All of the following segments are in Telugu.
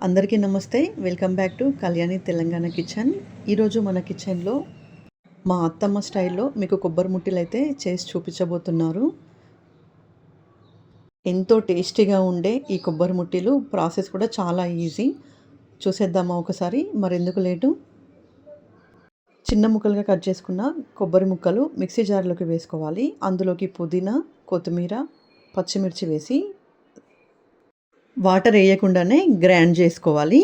అందరికీ నమస్తే. Welcome back to Kalyani Telangana kitchen. ఈరోజు మన కిచెన్లో మా అత్తమ్మ స్టైల్లో మీకు కొబ్బరి ముట్టిలైతే చేసి చూపించబోతున్నారు. ఎంతో టేస్టీగా ఉండే ఈ కొబ్బరి ముట్టిలు ప్రాసెస్ కూడా చాలా ఈజీ. చూసేద్దామా ఒకసారి? మరెందుకు లేటు. చిన్న ముక్కలుగా కట్ చేసుకున్న కొబ్బరి ముక్కలు మిక్సీ జార్లోకి వేసుకోవాలి. అందులోకి పుదీనా, కొత్తిమీర, పచ్చిమిర్చి వేసి వాటర్ వేయకుండానే గ్రైండ్ చేసుకోవాలి.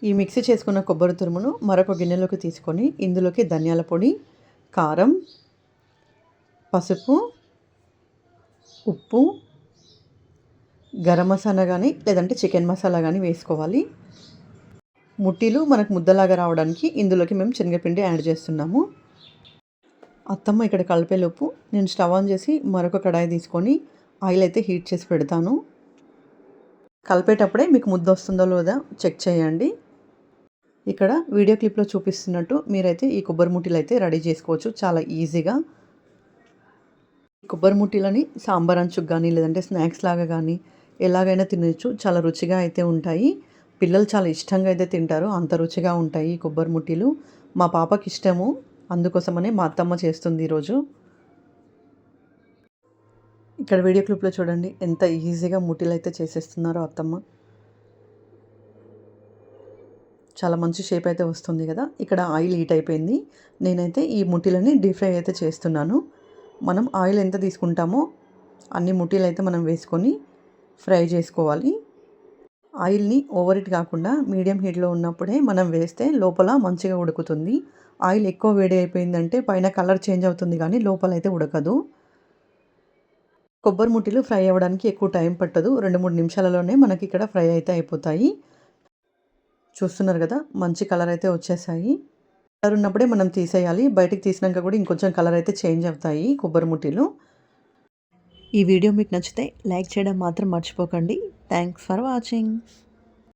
ఈ మిక్సీ చేసుకున్న కొబ్బరి తురుమును మరొక గిన్నెలోకి తీసుకొని ఇందులోకి ధనియాల పొడి, కారం, పసుపు, ఉప్పు, గరం మసాలా కానీ లేదంటే చికెన్ మసాలా కానీ వేసుకోవాలి. ముట్టీలు మనకు ముద్దలాగా రావడానికి ఇందులోకి మేము శనగపిండి యాడ్ చేస్తున్నాము. అత్తమ్మ ఇక్కడ కలిపేలోపు నేను స్టవ్ ఆన్ చేసి మరొక కడాయి తీసుకొని ఆయిల్ అయితే హీట్ చేసి పెడతాను. కలిపేటప్పుడే మీకు ముద్ద వస్తుందో లేదో చెక్ చేయండి. ఇక్కడ వీడియో క్లిప్లో చూపిస్తున్నట్టు మీరైతే ఈ కొబ్బరి ముట్టీలు అయితే రెడీ చేసుకోవచ్చు చాలా ఈజీగా. కొబ్బరి ముట్టీలని సాంబార్ అంచుకు కానీ లేదంటే స్నాక్స్ లాగా కానీ ఎలాగైనా తినచ్చు. చాలా రుచిగా అయితే ఉంటాయి. పిల్లలు చాలా ఇష్టంగా అయితే తింటారు. అంత రుచిగా ఉంటాయి ఈ కొబ్బరి ముట్టీలు. మా పాపకి ఇష్టము, అందుకోసమనే మా అత్తమ్మ చేస్తుంది ఈరోజు. ఇక్కడ వీడియో క్లిప్లో చూడండి ఎంత ఈజీగా ముట్టీలు అయితే చేసేస్తున్నారో అత్తమ్మ. చాలా మంచి షేప్ అయితే వస్తుంది కదా. ఇక్కడ ఆయిల్ హీట్ అయిపోయింది. నేనైతే ఈ ముట్టీలని డీప్ ఫ్రై అయితే చేస్తున్నాను. మనం ఆయిల్ ఎంత తీసుకుంటామో అన్ని ముట్టీలు అయితే మనం వేసుకొని ఫ్రై చేసుకోవాలి. ఆయిల్ని ఓవర్ హీట్ కాకుండా మీడియం హీట్లో ఉన్నప్పుడే మనం వేస్తే లోపల మంచిగా ఉడుకుతుంది. ఆయిల్ ఎక్కువ వేడి అయిపోయిందంటే పైన కలర్ చేంజ్ అవుతుంది కానీ లోపల అయితే ఉడకదు. కొబ్బరి ముట్టీలు ఫ్రై అవ్వడానికి ఎక్కువ టైం పట్టదు. 2-3 నిమిషాలలోనే మనకి ఇక్కడ ఫ్రై అయితే అయిపోతాయి. చూస్తున్నారు కదా, మంచి కలర్ అయితే వచ్చేసాయి. కలర్ ఉన్నప్పుడే మనం తీసేయాలి. బయటికి తీసినాక కూడా ఇంకొంచెం కలర్ అయితే చేంజ్ అవుతాయి కొబ్బరి ముట్టీలు. ఈ వీడియో మీకు నచ్చితే లైక్ చేయడం మాత్రం మర్చిపోకండి. Thanks for watching.